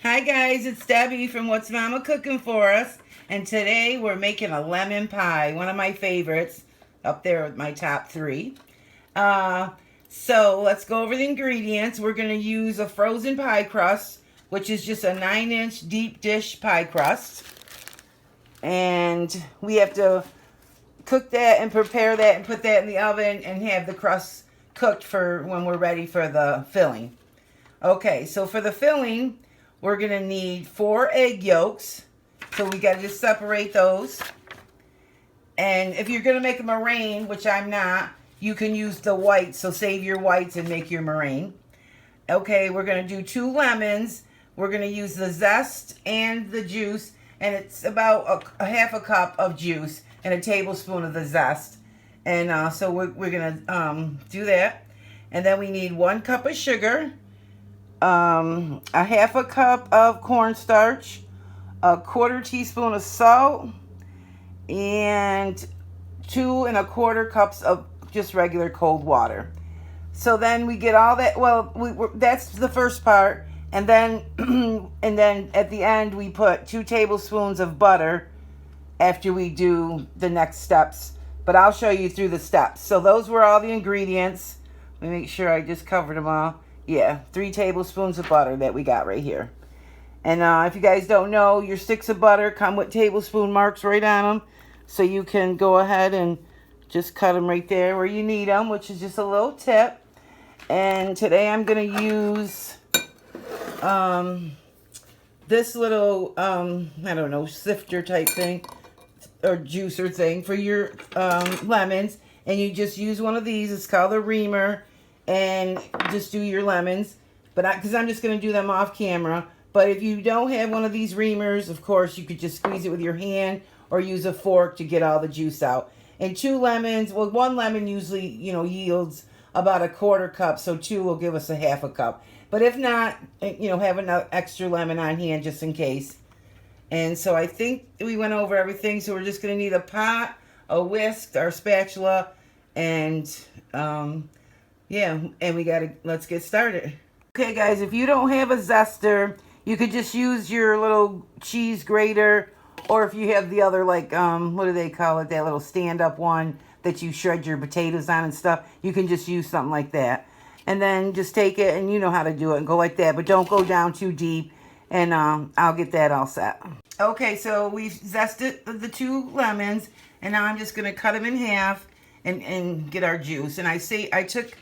Hi guys, it's Debbie from What's Mama Cooking For Us, and today we're making a lemon pie, one of my favorites, up there with my top 3. So let's go over the ingredients. We're going to use a frozen pie crust, which is just a 9-inch deep dish pie crust, and we have to cook that and prepare that and put that in the oven and have the crust cooked for when we're ready for the filling. Okay, so for the filling, we're going to need 4 egg yolks. So we got to just separate those. And if you're going to make a meringue, which I'm not, you can use the whites. So save your whites and make your meringue. Okay, we're going to do 2 lemons. We're going to use the zest and the juice. And it's about a half a cup of juice and a tablespoon of the zest. And so we're going to do that. And then we need 1 cup of sugar. A half a cup of cornstarch, a 1/4 teaspoon of salt, and 2 1/4 cups of just regular cold water. So then we get all that. Well, that's the first part, and then at the end we put 2 tablespoons of butter after we do the next steps. But I'll show you through the steps. So those were all the ingredients. Let me make sure I just covered them all. Yeah, 3 tablespoons of butter that we got right here. And if you guys don't know, your sticks of butter come with tablespoon marks right on them. So you can go ahead and just cut them right there where you need them, which is just a little tip. And today I'm going to use this little, I don't know, sifter type thing or juicer thing for your lemons. And you just use one of these. It's called a reamer. And just do your lemons, but because I'm just going to do them off camera. But if you don't have one of these reamers, of course, you could just squeeze it with your hand or use a fork to get all the juice out. And 2 lemons, well, 1 lemon usually, yields about a 1/4 cup, so 2 will give us a half a cup. But if not, have an extra lemon on hand just in case. And so I think we went over everything, so we're just going to need a pot, a whisk, our spatula, and yeah, and let's get started. Okay, guys, if you don't have a zester, you could just use your little cheese grater, or if you have the other, like, what do they call it, that little stand-up one that you shred your potatoes on and stuff, you can just use something like that. And then just take it, and you know how to do it, and go like that, but don't go down too deep, and I'll get that all set. Okay, so we've zested the 2 lemons, and now I'm just going to cut them in half and get our juice. And I took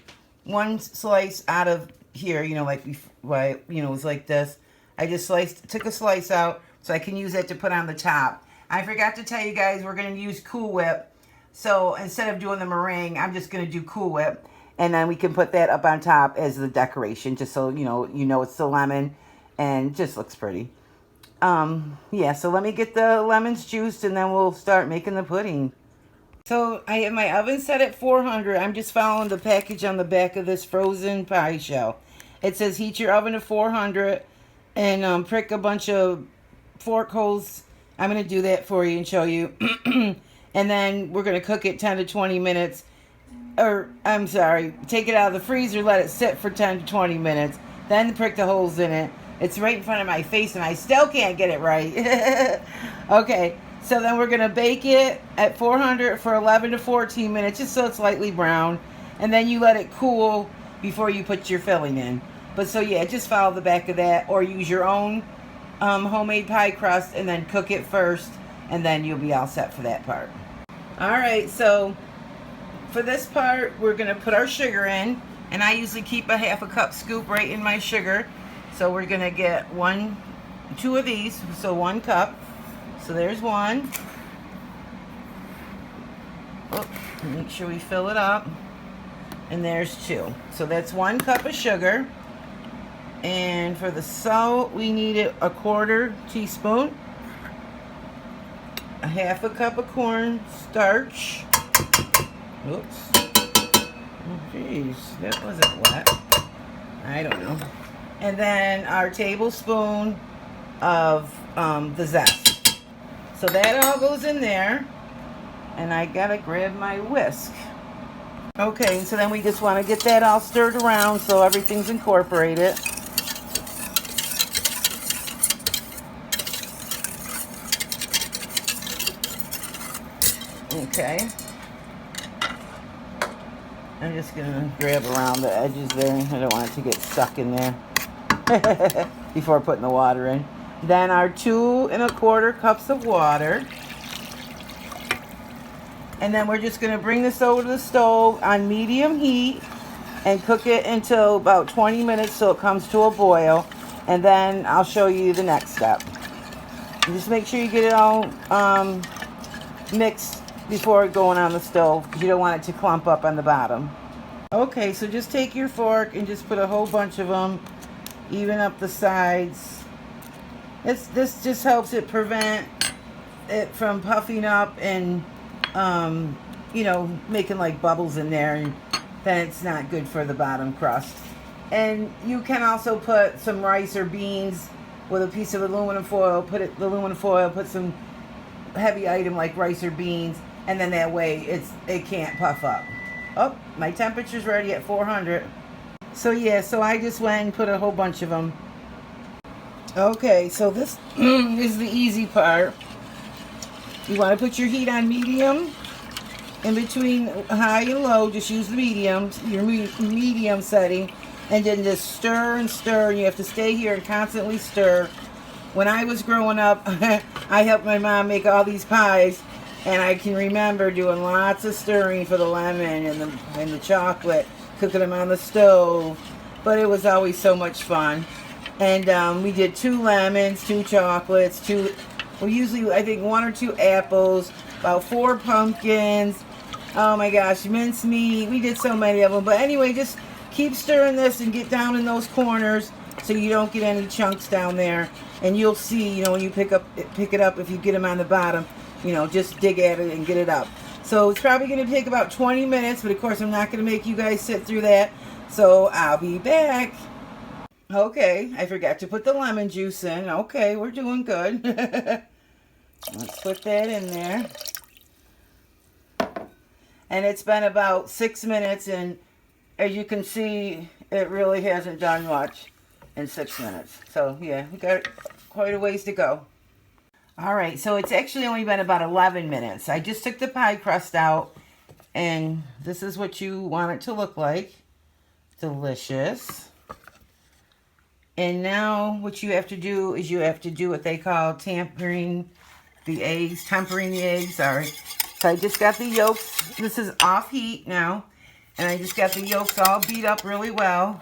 1 slice out of here, like, it was like this. I just took a slice out so I can use that to put on the top. I forgot to tell you guys we're going to use Cool Whip. So instead of doing the meringue, I'm just going to do Cool Whip. And then we can put that up on top as the decoration, just so you know it's the lemon and just looks pretty. Yeah, so let me get the lemons juiced and then we'll start making the pudding. So I have my oven set at 400. I'm just following the package on the back of this frozen pie shell. It says heat your oven to 400 and prick a bunch of fork holes. I'm going to do that for you and show you. And then we're going to cook it 10 to 20 minutes. Or, I'm sorry, take it out of the freezer, let it sit for 10 to 20 minutes. Then prick the holes in it. It's right in front of my face and I still can't get it right. Okay. So then we're going to bake it at 400 for 11 to 14 minutes, just so it's lightly brown. And then you let it cool before you put your filling in. But so yeah, just follow the back of that, or use your own homemade pie crust and then cook it first, and then you'll be all set for that part. Alright, so for this part, we're going to put our sugar in. And I usually keep a half a cup scoop right in my sugar. So we're going to get 2 of these, so 1 cup. So there's 1. Oh, make sure we fill it up. And there's 2. So that's 1 cup of sugar. And for the salt, we need a 1/4 teaspoon. A half a cup of cornstarch. Oops. Oh, geez, that wasn't wet. I don't know. And then our tablespoon of the zest. So that all goes in there, and I gotta grab my whisk. Okay, so then we just want to get that all stirred around so everything's incorporated. Okay. I'm just going to grab around the edges there. I don't want it to get stuck in there before putting the water in. Then our 2 1/4 cups of water. And then we're just going to bring this over to the stove on medium heat and cook it until about 20 minutes so it comes to a boil. And then I'll show you the next step. And just make sure you get it all mixed before going on the stove, because you don't want it to clump up on the bottom. Okay, so just take your fork and just put a whole bunch of them, even up the sides. This just helps it prevent it from puffing up and you know, making like bubbles in there, and then it's not good for the bottom crust. And you can also put some rice or beans with a piece of aluminum foil. Put some heavy item like rice or beans, and then that way it can't puff up. Oh, my temperature's ready at 400. So yeah, so I just went and put a whole bunch of them. Okay, so this is the easy part. You want to put your heat on medium. In between high and low, just use the medium, your medium setting, and then just stir and stir. And you have to stay here and constantly stir. When I was growing up, I helped my mom make all these pies, and I can remember doing lots of stirring for the lemon and the chocolate, cooking them on the stove. But it was always so much fun. And we did 2 lemons, 2 chocolates, usually I think 1 or 2 apples, about 4 pumpkins. Oh my gosh, mincemeat. We did so many of them. But anyway, just keep stirring this and get down in those corners so you don't get any chunks down there. And you'll see, you know, when you pick it up, if you get them on the bottom, you know, just dig at it and get it up. So it's probably going to take about 20 minutes, but of course I'm not going to make you guys sit through that. So I'll be back. Okay, I forgot to put the lemon juice in. Okay, we're doing good. Let's put that in there. And it's been about 6 minutes, and as you can see, it really hasn't done much in 6 minutes. So yeah, we got quite a ways to go. All right, so it's actually only been about 11 minutes. I just took the pie crust out, and this is what you want it to look like. Delicious. And now what you have to do is you have to do what they call tempering the eggs. Sorry. So I just got the yolks. This is off heat now. And I just got the yolks all beat up really well.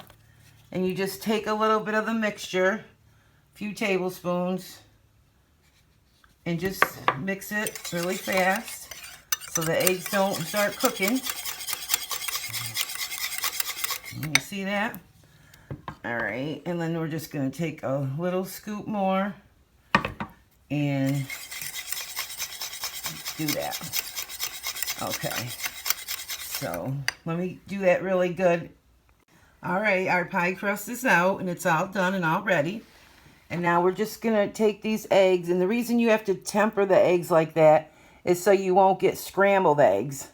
And you just take a little bit of the mixture, a few tablespoons, and just mix it really fast so the eggs don't start cooking. You see that? All right, and then we're just going to take a little scoop more and do that. Okay, so let me do that really good. All right, our pie crust is out, and it's all done and all ready. And now we're just going to take these eggs, and the reason you have to temper the eggs like that is so you won't get scrambled eggs.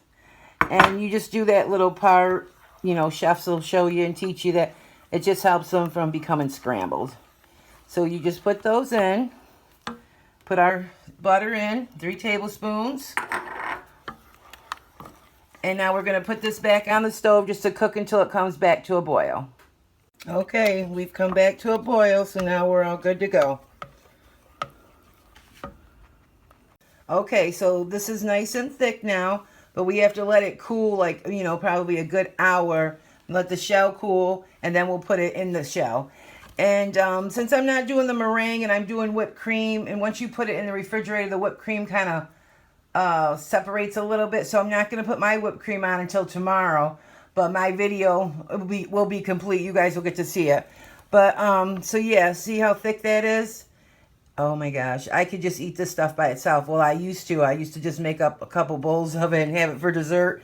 And you just do that little part, you know, chefs will show you and teach you that. It just helps them from becoming scrambled. So you just put those in. Put our butter in, 3 tablespoons. And now we're going to put this back on the stove just to cook until it comes back to a boil. Okay, we've come back to a boil, so now we're all good to go. Okay, so this is nice and thick now, but we have to let it cool, like, you know, probably a good hour. Let the shell cool, and then we'll put it in the shell. And since I'm not doing the meringue and I'm doing whipped cream, and once you put it in the refrigerator, the whipped cream kind of separates a little bit. So I'm not going to put my whipped cream on until tomorrow. But my video will be complete. You guys will get to see it. But, so yeah, see how thick that is? Oh my gosh, I could just eat this stuff by itself. Well, I used to just make up a couple bowls of it and have it for dessert.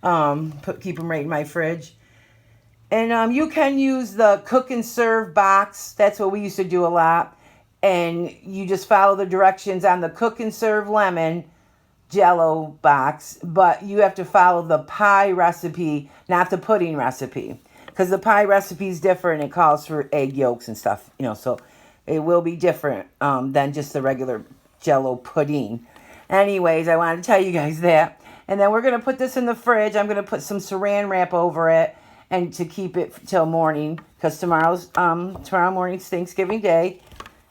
Keep them right in my fridge. And you can use the cook and serve box. That's what we used to do a lot. And you just follow the directions on the cook and serve lemon Jello box. But you have to follow the pie recipe, not the pudding recipe. Because the pie recipe is different. It calls for egg yolks and stuff, you know. So it will be different than just the regular Jello pudding. Anyways, I wanted to tell you guys that. And then we're going to put this in the fridge. I'm going to put some saran wrap over it and to keep it till morning, because tomorrow morning's Thanksgiving Day.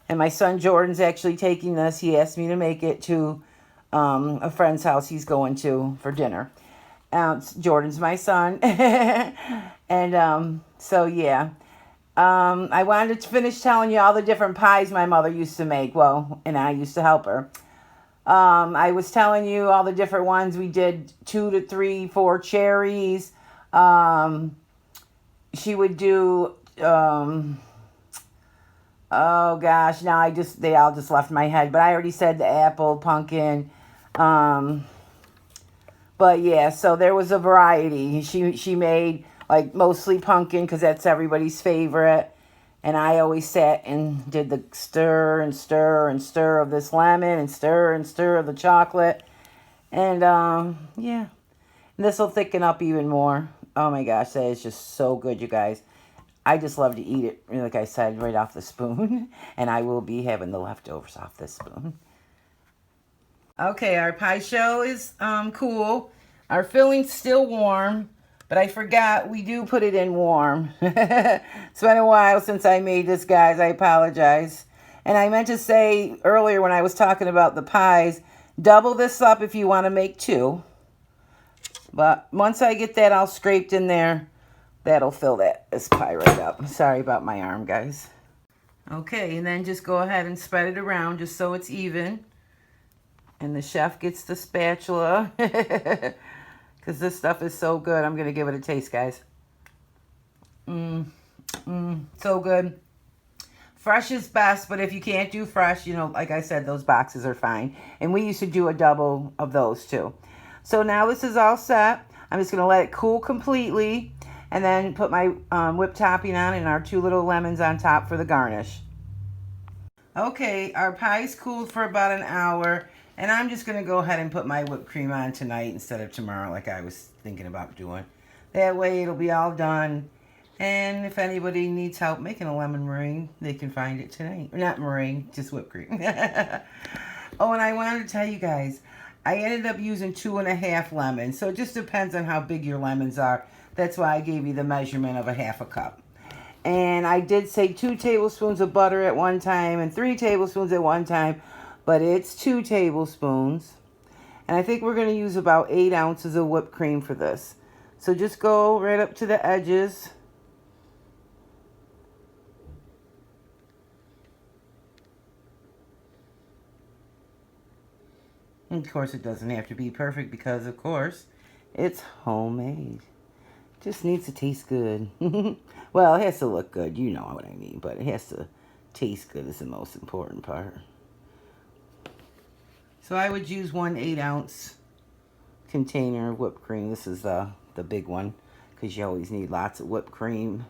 And my son Jordan's actually taking this. He asked me to make it to a friend's house he's going to for dinner. Jordan's my son. And so, yeah. I wanted to finish telling you all the different pies my mother used to make. Well, and I used to help her. I was telling you all the different ones. We did 2 to 3, 4 cherries. She would do, oh gosh, now they all just left my head. But I already said the apple, pumpkin. But yeah, so there was a variety. She made like mostly pumpkin because that's everybody's favorite. And I always sat and did the stir and stir and stir of this lemon and stir of the chocolate. And yeah, this will thicken up even more. Oh my gosh, that is just so good, you guys. I just love to eat it, like I said, right off the spoon. And I will be having the leftovers off this spoon. Okay, our pie shell is cool. Our filling's still warm. But I forgot, we do put it in warm. It's been a while since I made this, guys. I apologize. And I meant to say earlier when I was talking about the pies, double this up if you want to make 2. But once I get that all scraped in there, that'll fill this pie right up. Sorry about my arm, guys. Okay, and then just go ahead and spread it around just so it's even. And the chef gets the spatula. Because this stuff is so good. I'm going to give it a taste, guys. So good. Fresh is best, but if you can't do fresh, you know, like I said, those boxes are fine. And we used to do a double of those too. So now this is all set. I'm just going to let it cool completely. And then put my whipped topping on and our 2 little lemons on top for the garnish. Okay, our pie's cooled for about an hour. And I'm just going to go ahead and put my whipped cream on tonight instead of tomorrow like I was thinking about doing. That way it'll be all done. And if anybody needs help making a lemon meringue, they can find it tonight. Or not meringue, just whipped cream. Oh, and I wanted to tell you guys, I ended up using 2.5 lemons. So it just depends on how big your lemons are. That's why I gave you the measurement of a 1/2 cup. And I did say 2 tablespoons of butter at one time and 3 tablespoons at one time. But it's 2 tablespoons. And I think we're going to use about 8 ounces of whipped cream for this. So just go right up to the edges. And of course, it doesn't have to be perfect because, of course, it's homemade. Just needs to taste good. Well, it has to look good. You know what I mean. But it has to taste good is the most important part. So I would use 1 8-ounce container of whipped cream. This is the big one because you always need lots of whipped cream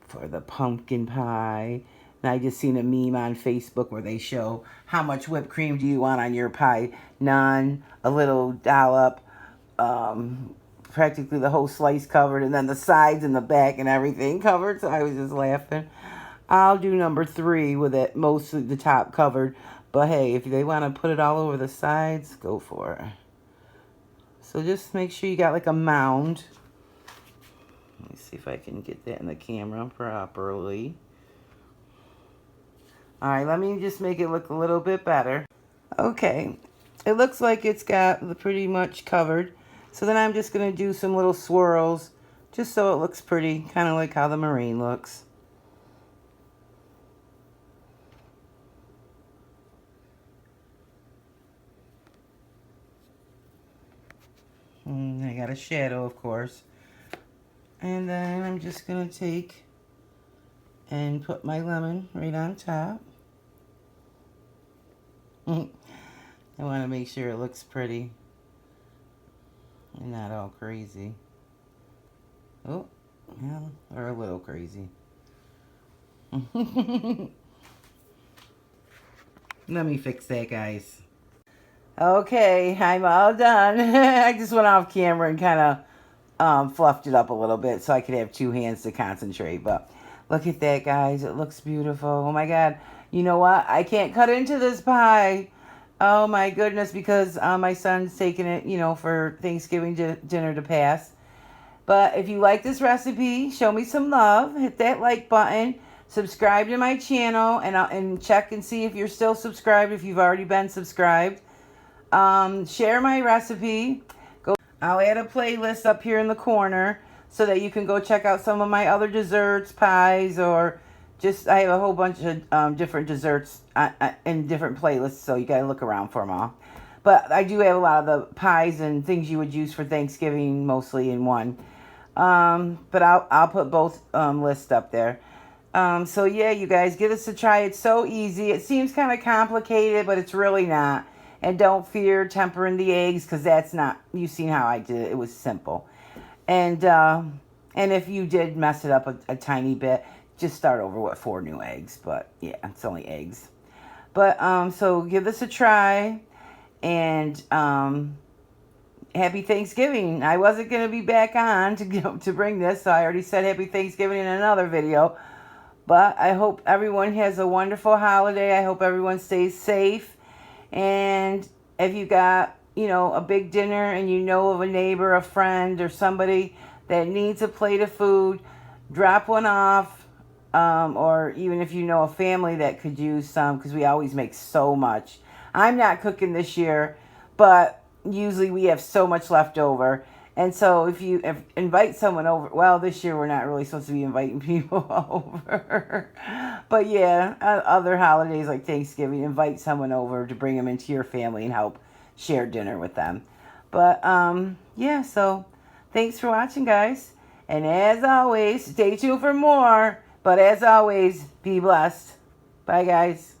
for the pumpkin pie. And I just seen a meme on Facebook where they show how much whipped cream do you want on your pie. None, a little dollop, practically the whole slice covered, and then the sides and the back and everything covered. So I was just laughing. I'll do number 3 with it, mostly the top covered. But hey, if they want to put it all over the sides, go for it. So just make sure you got like a mound. Let me see if I can get that in the camera properly. Alright, let me just make it look a little bit better. Okay, it looks like it's got pretty much covered. So then I'm just going to do some little swirls just so it looks pretty, kind of like how the meringue looks. I got a shadow, of course. And then I'm just going to take and put my lemon right on top. I want to make sure it looks pretty and not all crazy. Oh, well, or a little crazy. Let me fix that, guys. Okay, I'm all done. I just went off camera and kind of fluffed it up a little bit so I could have 2 hands to concentrate. But look at that, guys. It looks beautiful. Oh, my God. You know what? I can't cut into this pie. Oh my goodness, because my son's taking it, for Thanksgiving dinner to pass. But if you like this recipe, show me some love. Hit that like button. Subscribe to my channel, and check and see if you're still subscribed. If you've already been subscribed, share my recipe. I'll add a playlist up here in the corner so that you can go check out some of my other desserts, pies, or just I have a whole bunch of different desserts in different playlists. So you gotta look around for them all. But I do have a lot of the pies and things you would use for Thanksgiving mostly in one. But I'll put both lists up there. So yeah, you guys, give this a try. It's so easy. It seems kind of complicated, but it's really not. And don't fear tempering the eggs, because that's not, you've seen how I did it. It was simple. And if you did mess it up a tiny bit, just start over with 4 new eggs. But yeah, it's only eggs. But so give this a try. And happy Thanksgiving. I wasn't going to be back on to bring this, so I already said happy Thanksgiving in another video. But I hope everyone has a wonderful holiday. I hope everyone stays safe. And if you got, a big dinner and you know of a neighbor, a friend, or somebody that needs a plate of food, drop one off. Or even if you know a family that could use some, because we always make so much. I'm not cooking this year, but usually we have so much left over. And so if you invite someone over, well, this year we're not really supposed to be inviting people over. But yeah, other holidays like Thanksgiving, invite someone over to bring them into your family and help share dinner with them. But yeah, so thanks for watching, guys. And as always, stay tuned for more. But as always, be blessed. Bye, guys.